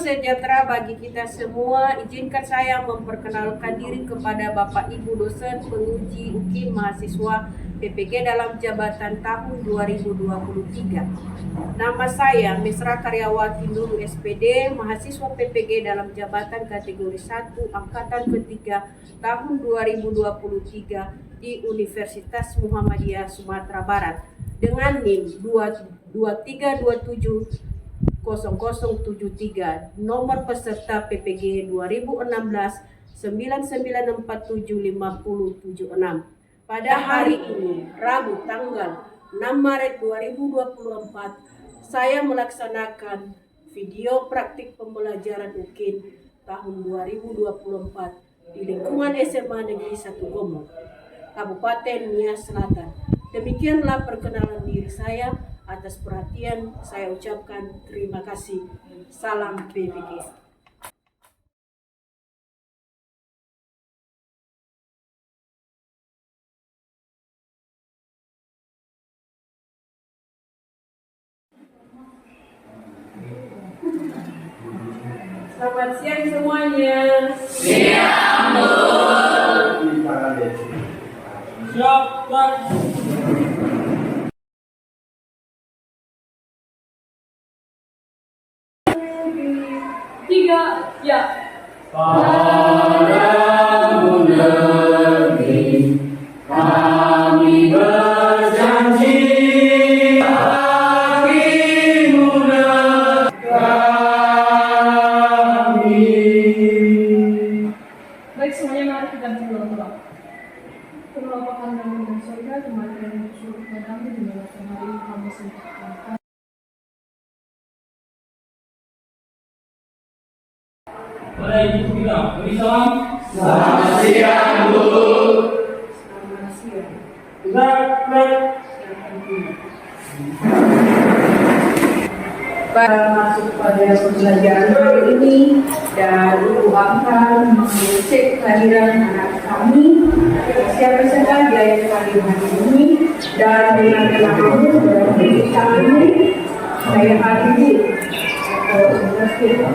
sejahtera bagi kita semua. Izinkan saya memperkenalkan diri kepada Bapak Ibu dosen penguji UKIM mahasiswa PPG dalam jabatan tahun 2023. Nama saya Mesra Karyawati Nurul SPD, mahasiswa PPG dalam jabatan kategori 1 angkatan ketiga tahun 2023 di Universitas Muhammadiyah Sumatera Barat dengan NIM 2327 0073, nomor peserta PPG 2016 99475076. Pada hari ini, Rabu tanggal 6 Maret 2024, saya melaksanakan video praktik pembelajaran UKIM tahun 2024 di lingkungan SMA Negeri 1 Gomo, Kabupaten Nias Selatan. Demikianlah perkenalan diri saya. Atas perhatian saya ucapkan terima kasih. Salam PPG. Selamat siang semuanya. Siang, Bu. Siap, Pak. Tiga, ya. Padamu negeri kami berjanji, bagimu kami. Baik semuanya, mari kita berdoa. Terlampakan kami dan surga, kematian yang surga kami di dalam hari kami sempurnakan. Pada Ibu kita beri salam. Selamat siang, Bu. Selamat siang. Masuk pada pembelajaran hari ini dan Ibu akan mengecek kehadiran anak kami. Siapa saja yang hadir hari ini dan mengenal namamu dan ini saya hadiri.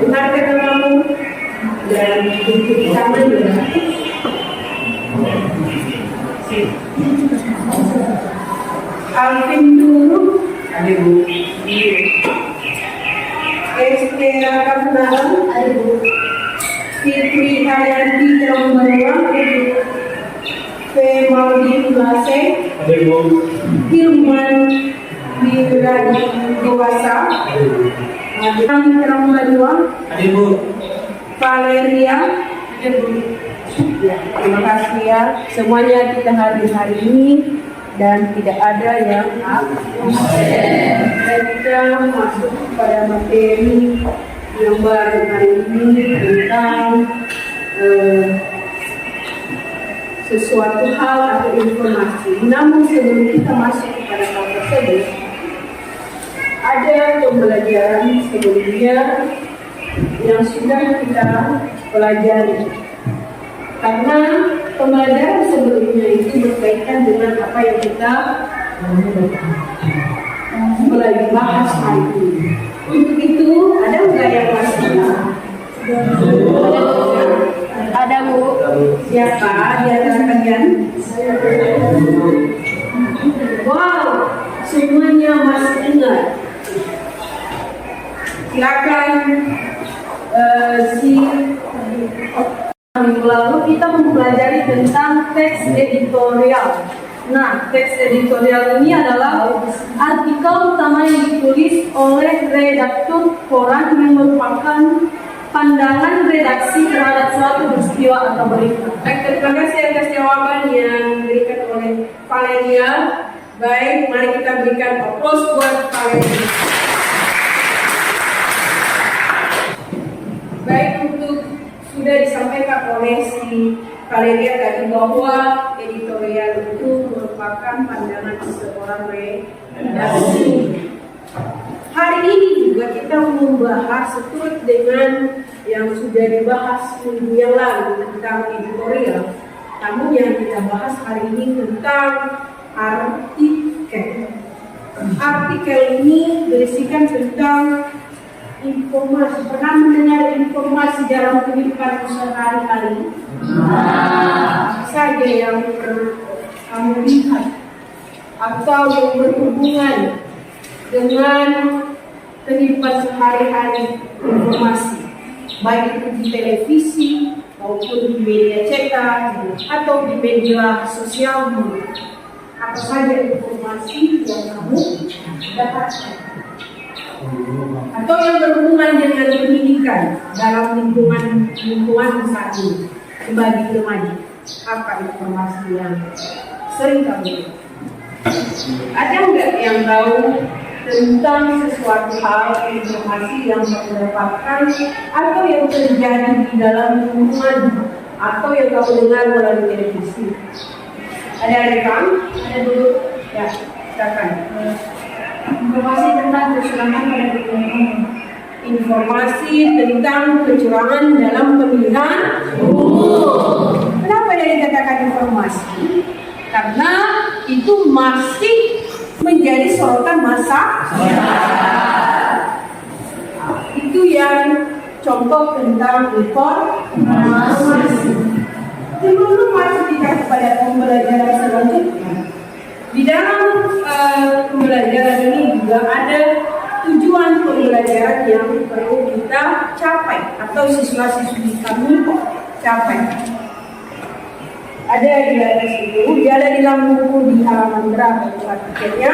Dengarkan namamu dan duduk tangannya. Alvin dulu. Ada Bu. Estela Kapunaran. Ada Bu. Fitri Hayanti Terombaruang. Ada Bu. Maudi Tulase. Ada Bu. Hilman Wiradi Dewasa. Ada Terombaruang. Ada Bu. Valeria. Ada Bu. Ya, terima kasih ya. Semuanya kita hadir hari ini dan tidak ada yang absen. Dan kita masuk pada materi yang baru hari ini tentang sesuatu hal atau informasi. Namun sebelum kita masuk kepada hal tersebut, ada pembelajaran sebelumnya yang sudah kita pelajari. Karena pembelajaran sebelumnya itu berkaitan dengan apa yang kita mulai bahas hari ini. Untuk itu, ada nggak yang masih? Ada Bu. Siapa di antara kalian? Wow, semuanya masih ingat. Silakan minggu lalu kita mempelajari tentang teks editorial. Nah, teks editorial ini adalah artikel utama yang ditulis oleh redaktur koran yang merupakan pandangan redaksi terhadap suatu peristiwa atau berita. Baik, terima kasih atas jawaban yang diberikan oleh Valeria. Baik, mari kita berikan applause buat Valeria. Baik, untuk sudah disampaikan oleh si Valeria tadi bahwa editorial itu merupakan pandangan seorang redaksi. Hari ini juga kita membahas seturut dengan yang sudah dibahas minggu yang lalu tentang editorial. Namun yang kita bahas hari ini tentang artikel. Artikel ini berisikan tentang informasi, pernah mendengar informasi dalam kehidupan sehari-hari? Saja yang kamu lihat atau yang berhubungan dengan kehidupan sehari-hari informasi, baik itu di televisi maupun di media cetak atau di media sosial. Apa saja informasi yang kamu dapatkan atau yang berhubungan dengan pendidikan dalam lingkungan saat ini sebagai remaja? Apa informasi yang sering kamu lihat? Ada nggak yang tahu tentang sesuatu hal informasi yang kamu dapatkan atau yang terjadi di dalam lingkungan atau yang kamu dengar melalui televisi? Ada rekan? Ada dulu? Ya, silakan. Informasi tentang kecurangan pada pemilihan. Informasi tentang kecurangan dalam pemilihan umum. Kenapa dia dikatakan informasi? Karena itu masih menjadi sorotan masa. Itu yang contoh tentang informasi. Sebelum masuk kepada pembelajaran selanjutnya, di dalam pembelajaran ini juga ada tujuan pembelajaran yang perlu kita capai atau siswa-siswi kami capai. Ada di atas itu, dia ada di dalam buku di halaman berapa artikelnya?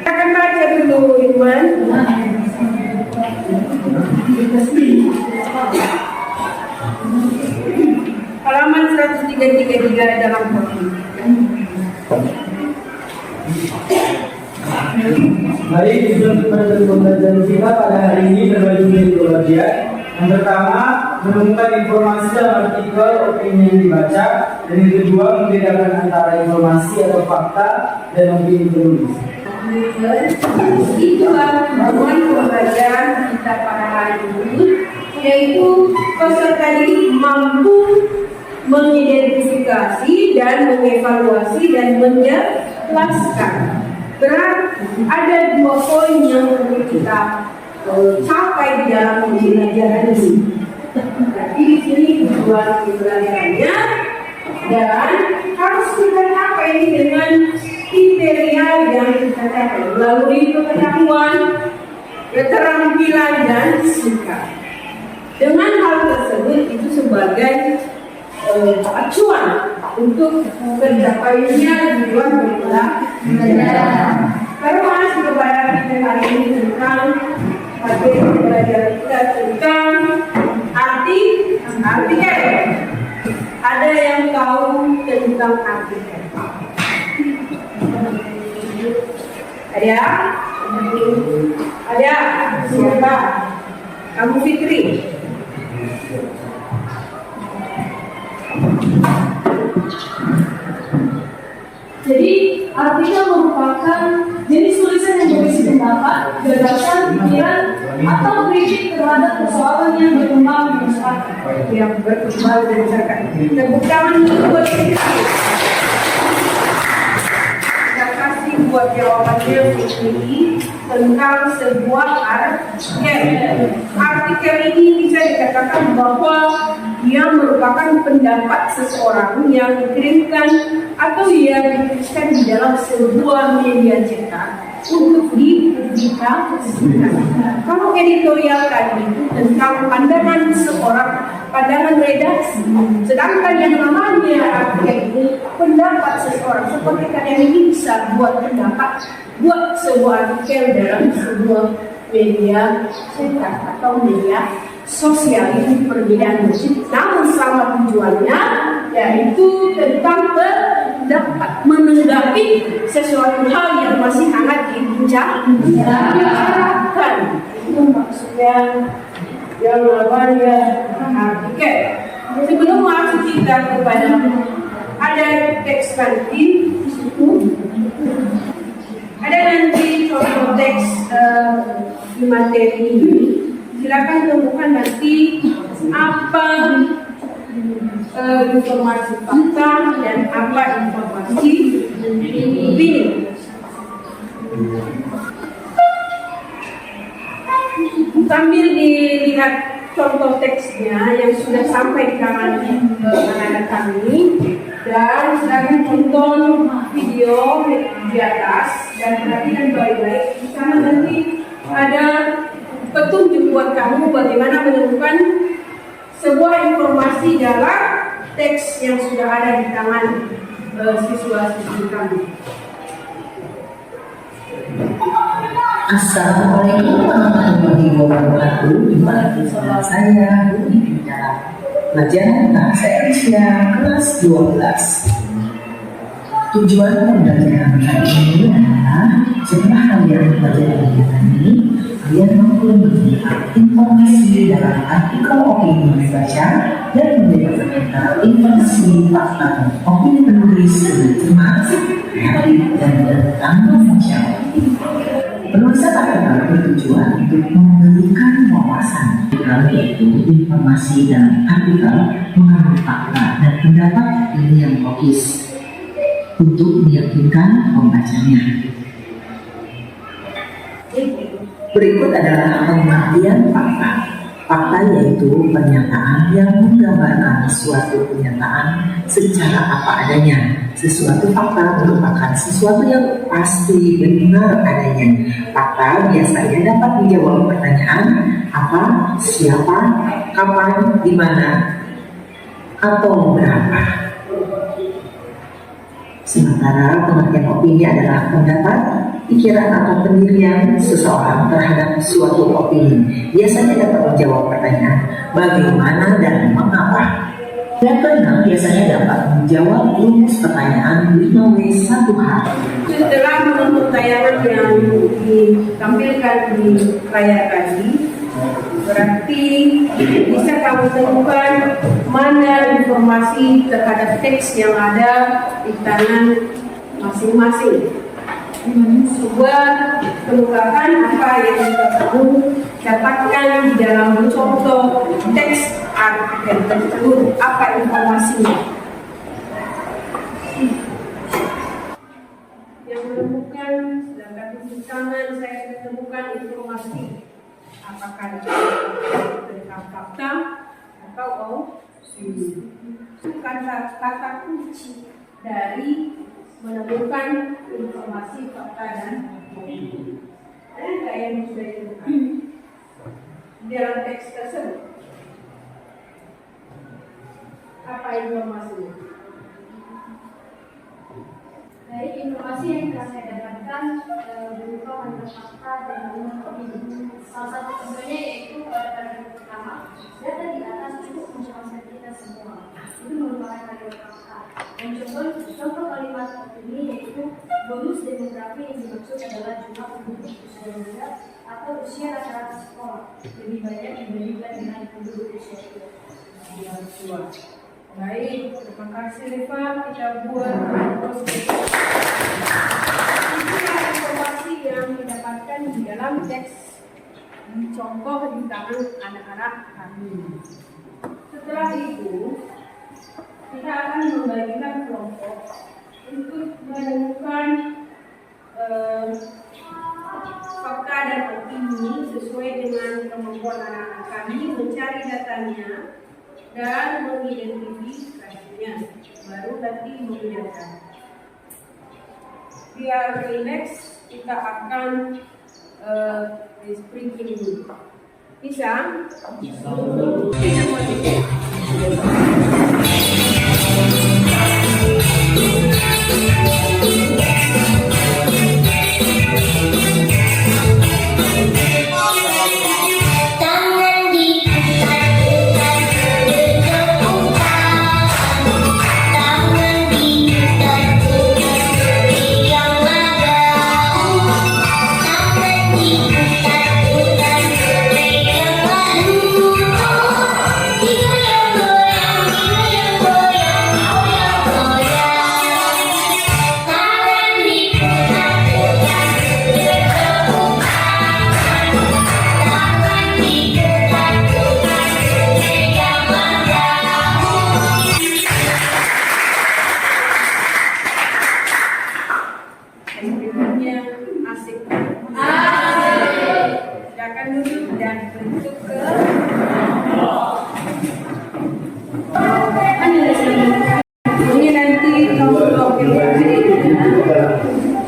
Kita akan baca dulu, Irman. Halaman 133 dalam buku. Baik, tujuan pembelajaran kita pada hari ini berbagi menjadi dua bagian. Yang pertama, menemukan informasi dalam artikel opini yang dibaca, dan yang kedua, membedakan antara informasi atau fakta dan opini penulis. Itulah tujuan pembelajaran kita pada hari ini, yaitu peserta didik mampu mengidentifikasi dan mengevaluasi dan menjelaskan. Berarti ada dua poin yang perlu kita capai di dalam pembelajaran ini. Jadi di sini tujuan pembelajarannya, dan harus kita capai dengan kriteria yang kita capai melalui pengetahuan, keterampilan dan sikap. Dengan hal tersebut itu sebagai acuan untuk tercapainya tujuan pembelajaran. Karena kepada kita hari ini tentang materi pembelajaran kita tentang artikel. Ada yang tahu tentang artikel? Ada? Ada? Siapa? Kamu Fitri? Jadi artikel merupakan jenis tulisan yang berisi pendapat, gagasan, pikiran, atau kritik terhadap persoalan yang berkembang di masyarakat. Yang berkembang di masyarakat. Tepuk tangan buat kita. Kita kasih buat jawabannya ini tentang sebuah artikel. Artikel ini bisa dikatakan bahwa dia merupakan pendapat seseorang yang dikirimkan atau yang dituliskan di dalam sebuah media cetak untuk dipublikasikan. Kalau editorial tadi itu tentang pandangan seorang, pandangan redaksi, sedangkan yang namanya artikel ini pendapat seseorang. Seperti kalian ini bisa buat pendapat, buat sebuah artikel dalam sebuah media cetak atau media sosial. Itu perbedaan. Namun sama tujuannya yaitu tentang pendapat, menanggapi sesuatu hal yang masih hangat dibicarakan. Itu maksudnya yang namanya artikel. Sebelum masuk kita kepada ada teks nanti di situ, ada nanti contoh teks di materi ini. Silakan temukan nanti apa informasi fakta dan apa informasi opini. Sambil dilihat contoh teksnya yang sudah sampai di tangan anak-anak kami, dan sedang tonton video di atas dan perhatikan baik-baik. Di sana nanti ada petunjuk buat kamu bagaimana menemukan sebuah informasi dalam teks yang sudah ada di tangan siswa-siswi kami. Assalamualaikum warahmatullahi wabarakatuh. Jumpa lagi bersama saya Budi Bintang, pelajaran bahasa Indonesia kelas 12. Tujuan pembelajaran kali ini adalah setelah kalian belajar kegiatan ini, kalian mampu melihat informasi dalam artikel opini membaca dan membedakan antara informasi fakta dan opini penulis dengan cermat, kreatif, dan bertanggung jawab. Penulisan artikel bertujuan untuk memberikan wawasan, yaitu informasi dalam artikel mengandung fakta dan pendapat yang logis untuk meyakinkan pembacanya. Berikut adalah pengertian fakta. Fakta yaitu pernyataan yang menggambarkan suatu pernyataan secara apa adanya. Sesuatu fakta merupakan sesuatu yang pasti benar adanya. Fakta biasanya dapat menjawab pertanyaan apa, siapa, kapan, di mana, atau berapa. Sementara pengertian opini adalah pendapat, pikiran atau pendirian seseorang terhadap suatu opini. Biasanya dapat menjawab pertanyaan bagaimana dan mengapa. Yang keenam biasanya dapat menjawab rumus pertanyaan 5W1H. Setelah menonton tayangan yang ditampilkan di layar tadi, berarti bisa kamu temukan mana informasi terhadap teks yang ada di tangan masing-masing. Coba kemukakan apa yang kamu dapatkan di dalam contoh teks artikel tersebut, apa informasinya. Yang menemukan sedangkan di tangan saya menemukan informasi, apakah tentang fakta atau opini. Kata kunci dari menemukan informasi fakta dan opini. Ada nggak yang sudah ditemukan di dalam teks tersebut? Apa informasinya? Dari informasi yang telah saya dapatkan berupa mandat fakta dan opini. Salah satu contohnya yaitu pada pertama, data di atas cukup menjelaskan kita semua. Itu merupakan kalimat fakta. Dan contoh kalimat opini yaitu bonus demografi yang dimaksud adalah jumlah penduduk usia muda atau usia rata-rata sekolah lebih banyak dibandingkan dengan penduduk usia tua. Baik, terima kasih Rifa. Kita buat proses. Ini informasi yang didapatkan di dalam teks dicontoh di tangan anak-anak kami. Setelah itu, kita akan membagikan kelompok untuk menemukan fakta dan opini sesuai dengan kemampuan anak-anak kami mencari datanya dan mengidentifikasinya, baru nanti membedakan. Biar relax, kita akan sprinkling dulu. Bisa?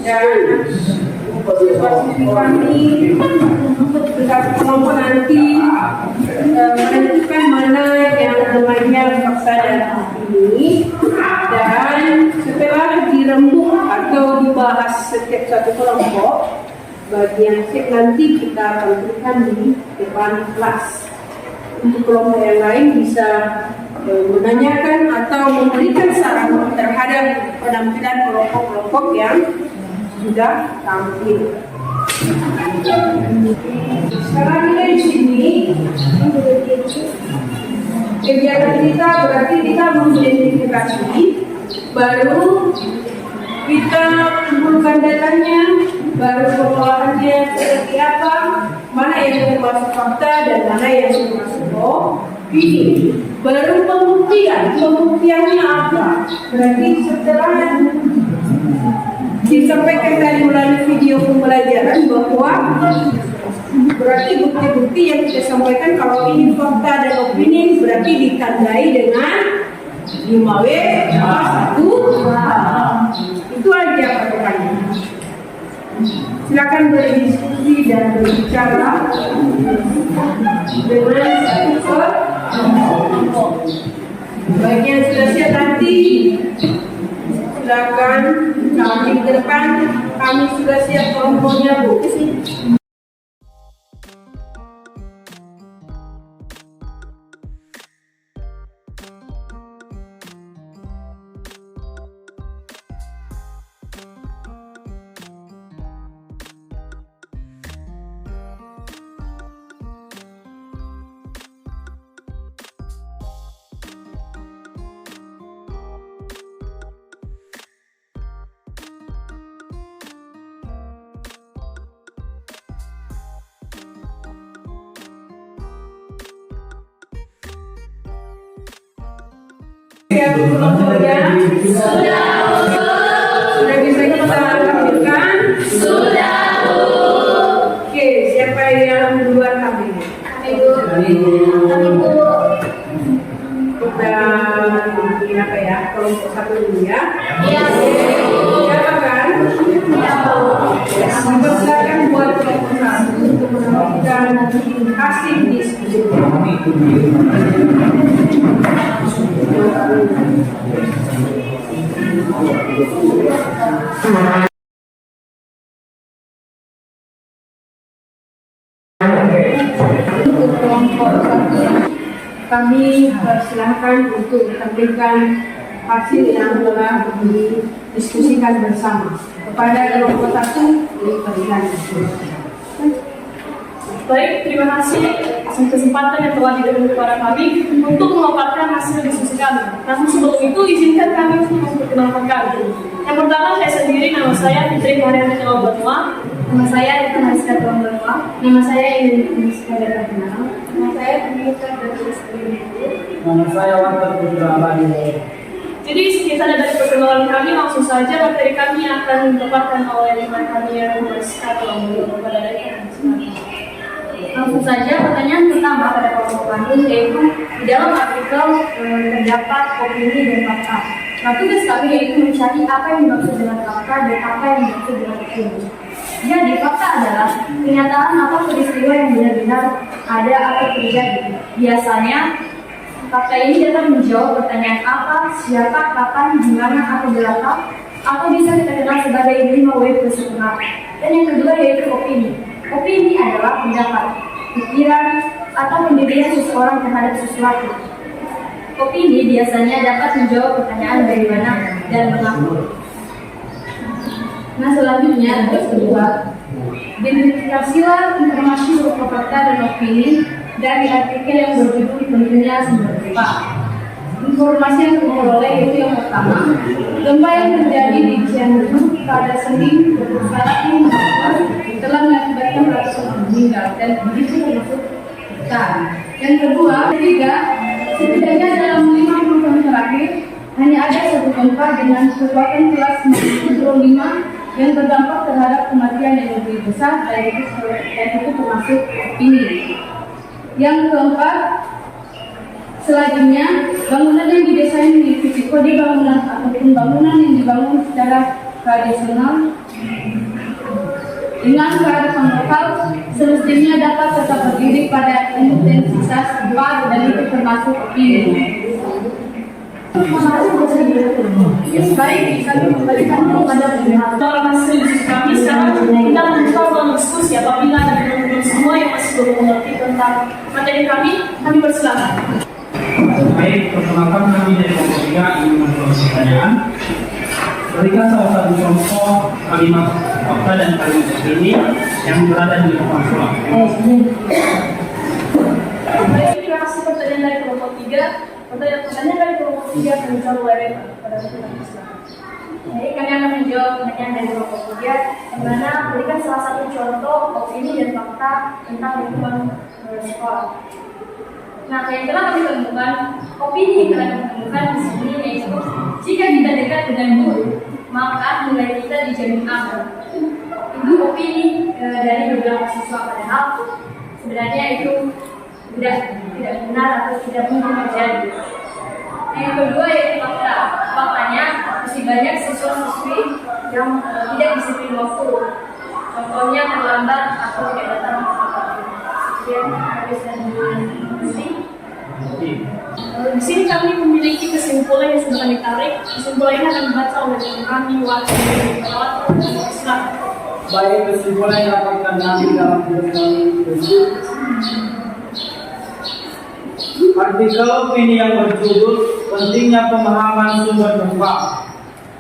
dan posisi kami sudah kelompok nanti menentukan mana yang namanya fakta dan opini, dan setelah dirembuk atau dibahas setiap satu kelompok, bagian sip nanti kita akan berikan di depan kelas untuk kelompok yang lain bisa menanyakan atau memberikan saran terhadap penampilan kelompok-kelompok yang sudah tampil. Sekarang kita di sini kegiatan kita berarti kita mengidentifikasi, baru kita kumpulkan datanya, baru pengolahannya seperti apa, mana yang termasuk fakta dan mana yang termasuk opini. Baru pembuktiannya apa? Berarti setelah disampaikan tadi melalui video pembelajaran bahwa berarti bukti-bukti yang kita sampaikan kalau ini fakta dan opini berarti ditandai dengan 5W 1. Itu aja patokannya. Silakan berdiskusi dan berbicara dengan satu kelompok. Bagi yang sudah siap nanti, silakan kami ke depan. Kami sudah siap kelompoknya, Bu. Siap kelompoknya? Sudah bisa kita tampilkan? Sudah, Bu. Oke, siapa yang duluan tampilnya? Kita bikin apa ya? Kelompok satu dulu ya? Iya. Siapa kan? Iya. Silakan buat kelompok satu untuk mendapatkan hasil diskusi. Untuk kelompok satu, kami persilahkan untuk ditampilkan hasil yang telah didiskusikan bersama. Kepada kelompok satu, dipersilakan. Baik, terima kasih atas kesempatan yang telah diberikan kepada kami untuk memaparkan hasil diskusi kami. Namun sebelum itu, izinkan kami untuk memperkenalkan kami. Yang pertama, saya sendiri, nama saya Fitri Karyani Kalaubanua. Nama saya Eka Mariska Kalaubanua. Nama saya Indonesia Darmawan. Nama saya Pemirsa dari Sekolah. Nama saya Wanto Putra Abadi. Jadi sekitar dari perkenalan kami, langsung saja materi kami akan dipaparkan oleh teman kami yang Mariska Kalaubanua kepada mereka. Langsung saja pertanyaan pertama pada kelompok kami, yaitu di dalam artikel terdapat opini dan fakta. Nah, tugas kami yaitu mencari apa yang dimaksud dengan fakta dan apa yang dimaksud dengan opini. Jadi fakta adalah kenyataan atau peristiwa yang benar-benar ada atau terjadi. Biasanya fakta ini dapat menjawab pertanyaan apa, siapa, kapan, di mana, atau berapa, atau bisa kita kenal sebagai 5W plus 1. Dan yang kedua yaitu opini. Opini adalah pendapat, pikiran, atau pendirian seseorang terhadap sesuatu. Opini biasanya dapat menjawab pertanyaan dari mana dan mengapa. Nah, selanjutnya tugas kedua, identifikasilah informasi berupa fakta dan opini dari artikel yang berjudul pentingnya sumber gempa. Informasi yang diperoleh yaitu yang pertama, gempa yang terjadi di Cianjur pada Senin 21 Maret telah mengakibatkan ratusan orang meninggal dan begitu termasuk kita. Yang ketiga, setidaknya dalam 50 tahun terakhir hanya ada satu gempa dengan kekuatan kelas magnitudo 5 yang berdampak terhadap kematian yang lebih besar, dan itu termasuk ini. Yang keempat, selanjutnya bangunan yang didesain mengikuti kode bangunan ataupun bangunan yang dibangun secara tradisional dengan kearifan lokal semestinya dapat tetap berdiri pada intensitas 4 dan itu termasuk opini. Baik, kami kembalikan kepada pendengar. Orang hasil diskusi kami sekarang kita membuka ruang diskusi apabila ada teman-teman semua yang masih belum mengerti tentang materi kami persilakan. Baik, perkenalkan kami dari kelompok 3 ingin menjawab pertanyaan. Berikan salah satu contoh kalimat fakta dan kalimat opini yang berada di depan surat. Baik, terima kasih pertanyaan dari kelompok 3. Pertanyaan dari kelompok 3 akan dijawab oleh pada silakan. Jadi kami akan menjawab pertanyaan dari kelompok 3 yang mana berikan salah satu contoh opini dan fakta tentang lingkungan sekolah. Nah, yang telah kami temukan, opini yang telah kami temukan di sini yaitu jika kita dekat dengan guru, maka nilai kita dijamin aman. Itu opini dari beberapa siswa, padahal sebenarnya itu tidak benar atau tidak mungkin terjadi. Yang kedua yaitu fakta. Faktanya masih banyak siswa-siswi yang tidak disiplin waktu. Contohnya terlambat atau tidak datang tepat. Kemudian habis dan di sini kami memiliki kesimpulan yang sudah kami tarik. Kesimpulan ini akan dibaca oleh kami wakil Islam. Baik, kesimpulan yang dapat kami dalam tersebut. Artikel opini yang berjudul pentingnya pemahaman sumber gempa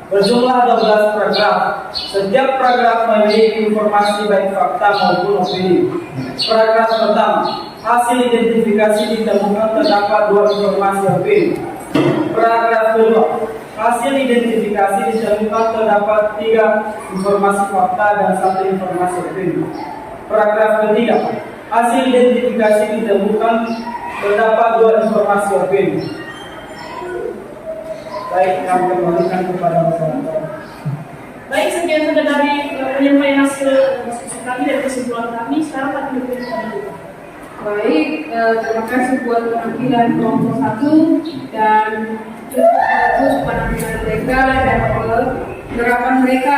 berjumlah 12 paragraf. Setiap paragraf memiliki informasi baik fakta maupun opini. Paragraf pertama, hasil identifikasi ditemukan terdapat 2 informasi opini. Paragraf kedua, hasil identifikasi ditemukan terdapat 3 informasi fakta dan 1 informasi opini. Paragraf ketiga, hasil identifikasi ditemukan terdapat 2 informasi opini. Baik, kami kembalikan kepada masyarakat. Baik, sekian saja dari penyampaian hasil diskusi kami dan kesimpulan kami. Sekarang kami berikan kepada Ibu. Baik, terima kasih buat penampilan kelompok 1 dan bagus penampilan mereka dan penerapan mereka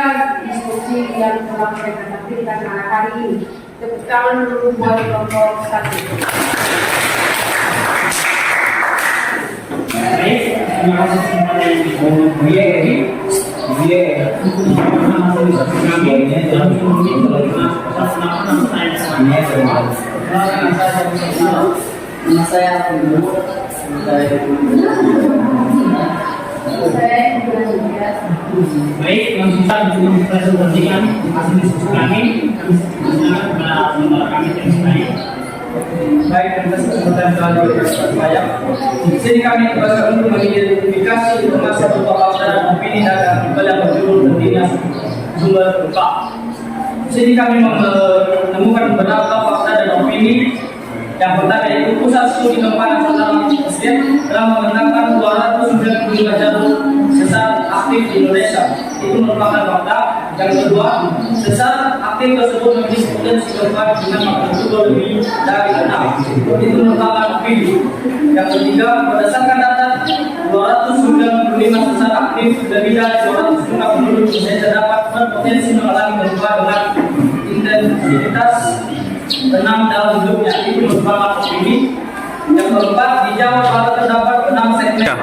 diskusi yang telah mereka tampilkan hari ini. Tepuk tangan dulu buat kelompok 1. Baik, terima kasih kepada yang baik, yang bisa presentasikan hasil diskusi kami kepada kami terkait. Baik, atas kesempatan telah diberikan saya. Di sini kami tugaskan untuk mengidentifikasi informasi atau fakta dan opini dalam artikel yang berjudul pentingnya sumber gempa. Di sini kami menemukan beberapa fakta dan opini. Yang pertama yaitu Pusat Studi Gempa Nasional Presiden telah membentangkan 295 jalur sesar aktif di Indonesia. Itu merupakan fakta. Yang kedua, sesar aktif tersebut memiliki potensi gempa dengan magnitudo lebih dari 6. Itu merupakan opini. Yang ketiga, berdasarkan data 295 sesar aktif lebih dari 200 jumlah penduduk Indonesia terdapat berpotensi mengalami gempa dengan intensitas 6 dalam hidupnya. Itu merupakan opini. Yang keempat, di Jawa Barat terdapat 6 segmen.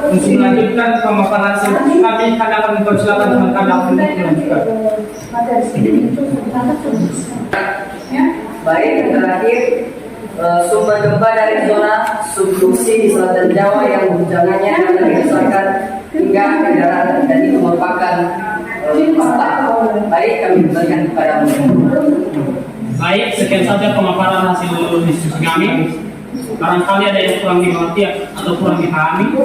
Untuk melanjutkan pemaparan hasil kami akan mempersilakan teman-teman untuk melanjutkan. Baik, yang terakhir sumber gempa dari zona subduksi di selatan Jawa yang guncangannya akan dirasakan hingga ke darat dan itu merupakan fakta. Baik, kami kembalikan kepada Baik, sekian saja pemaparan hasil diskusi kami. Barangkali ada yang kurang dimengerti atau kurang dipahami,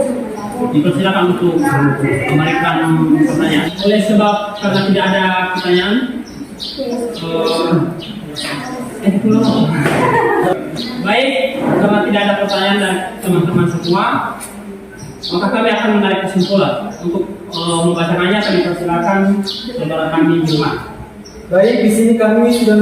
dipersilakan untuk memberikan pertanyaan. Oleh sebab karena tidak ada pertanyaan, baik, karena tidak ada pertanyaan dari teman-teman semua, maka kami akan menarik kesimpulan. Untuk membacakannya kami persilakan saudara kami di rumah. Baik, di sini kami sudah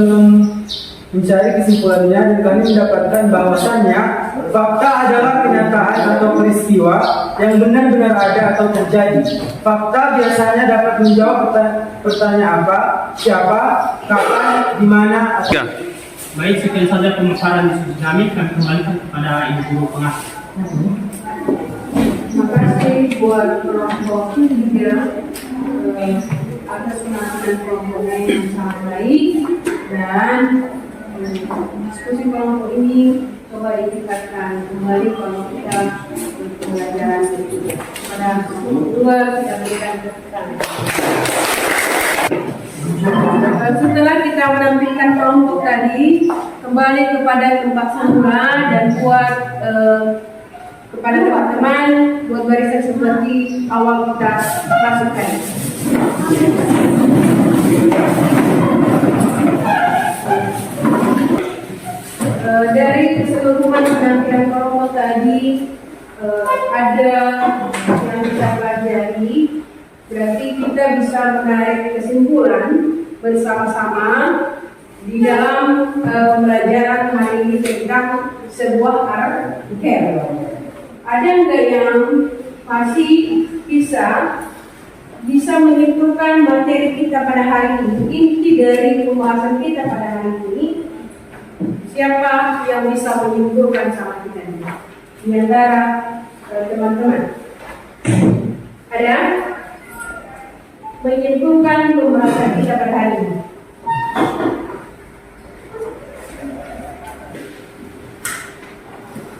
mencari kesimpulannya dan kami mendapatkan bahwasannya Fakta adalah kenyataan atau peristiwa yang benar-benar ada atau terjadi. Fakta biasanya dapat menjawab pertanyaan apa, siapa, kapan, di mana, atau... Baik, sekian saja pemaparan diskusi kami kembalikan kepada Ibu Guru Pengasih. Terima kasih buat kelompok 3 atas penampilan kelompoknya yang sangat baik, dan diskusi kelompok ini coba ditingkatkan kembali kalau kita pembelajaran berikutnya. Pada kelompok 2 kita berikan tepuk. Setelah kita menampilkan kelompok tadi, kembali kepada tempat semula dan buat kepada teman-teman buat barisan seperti awal kita masukkan. Dari keseluruhan penampilan kelompok tadi ada yang kita pelajari. Berarti kita bisa menarik kesimpulan bersama-sama di dalam pembelajaran hari ini tentang sebuah artikel. Ada nggak yang masih bisa menyimpulkan materi kita pada hari ini, inti dari pembahasan kita pada hari ini? Siapa yang bisa menyimpulkan sama kita di antara teman-teman? Ada? Menyimpulkan pembahasan kita pada hari ini.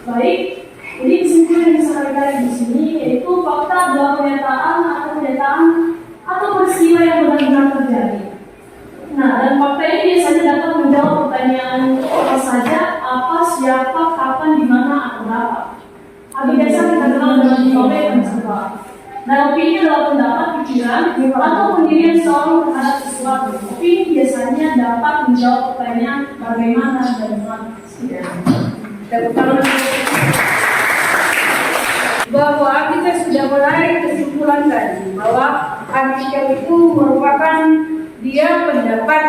Baik, ini kesimpulan yang disampaikan di sini yaitu fakta adalah kenyataan atau peristiwa yang benar-benar terjadi. Nah, dan fakta ini biasanya dapat menjawab pertanyaan apa saja, apa, siapa, kapan, di mana, atau berapa. Atau biasa kita kenal dengan topik dan sebab. Dan opini adalah pendapat, pikiran, atau pendirian seorang terhadap sesuatu. Opini biasanya dapat menjawab pertanyaan bagaimana dan mana. Bahwa kita sudah menarik kesimpulan tadi bahwa artikel itu merupakan dia pendapat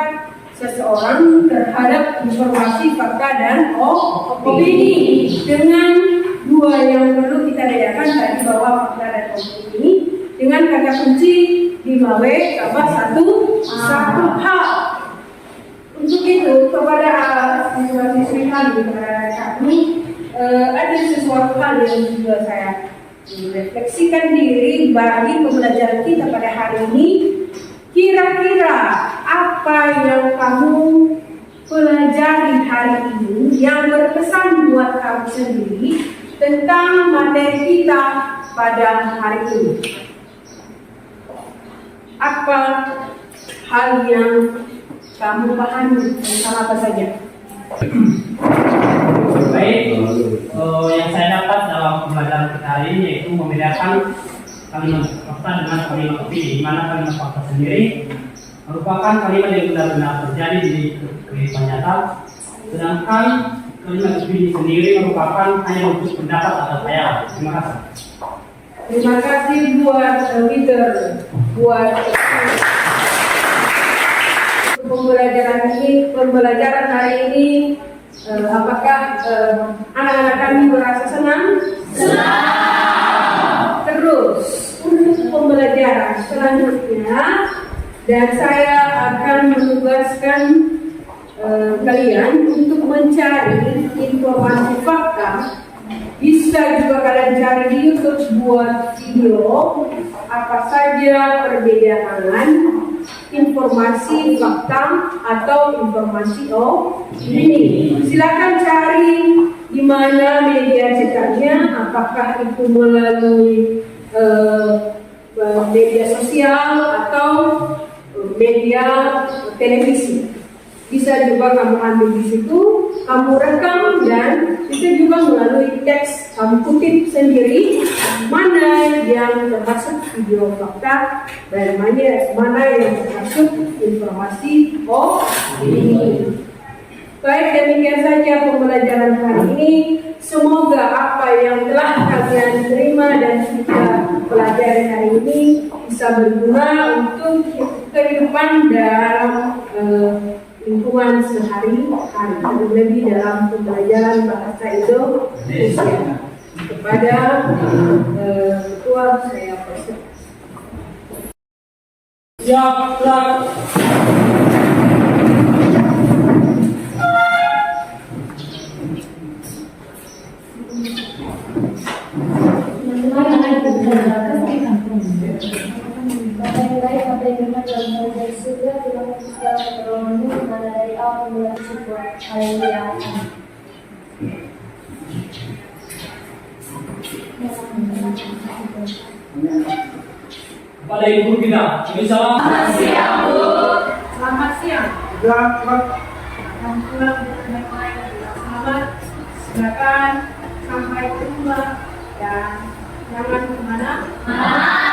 seseorang terhadap informasi, fakta, dan opini. Dengan dua yang perlu kita bedakan tadi bahwa fakta dan opini dengan kata kunci 5W tambah satu hal. Untuk itu kepada siswa-siswi kami, kepada kami ada sesuatu hal yang juga saya refleksikan diri bagi pembelajaran kita pada hari ini. Kira-kira apa yang kamu pelajari hari ini yang berkesan buat kamu sendiri tentang materi kita pada hari ini? Apa hal yang kamu pahami tentang apa saja? Baik, yang saya dapat dalam pembelajaran kita hari ini yaitu membedakan kalimat fakta dengan kalimat opini, di mana kalimat fakta sendiri merupakan kalimat yang benar-benar terjadi di kehidupan nyata, sedangkan kalimat opini sendiri merupakan hanya untuk pendapat atau khayalan. Terima kasih. Terima kasih buat Peter buat pembelajaran hari ini. Apakah anak-anak kami merasa senang? Senang. Terus untuk pembelajaran selanjutnya, dan saya akan menugaskan kalian untuk mencari informasi fakta. Bisa juga kalian cari di YouTube buat video apa saja perbedaan informasi fakta atau informasi opini. Silakan cari di mana media cetaknya, apakah itu melalui media sosial atau media televisi. Bisa juga kamu ambil di situ, kamu rekam, dan bisa juga melalui teks kamu kutip sendiri mana yang termasuk video fakta dan mana yang termasuk informasi opini. Baik, demikian saja pembelajaran hari ini. Semoga apa yang telah kalian terima dan kita pelajari hari ini bisa berguna untuk kehidupan dalam lingkungan sehari-hari, terlebih dalam pembelajaran bahasa Indonesia. Kepada ketua saya persilakan. Siap, gerak. Bapak yang baik, Bapak yang benar dalam kerajaan surga, Tuhan Yesus dalam pertolonganmu, mana dari awal mulai syukur. Haleluya. Kepada ibu kita, ini salam. Selamat siang. Yang pulang dengan baik dan selamat. Silakan sampai ke rumah dan jangan kemana-mana.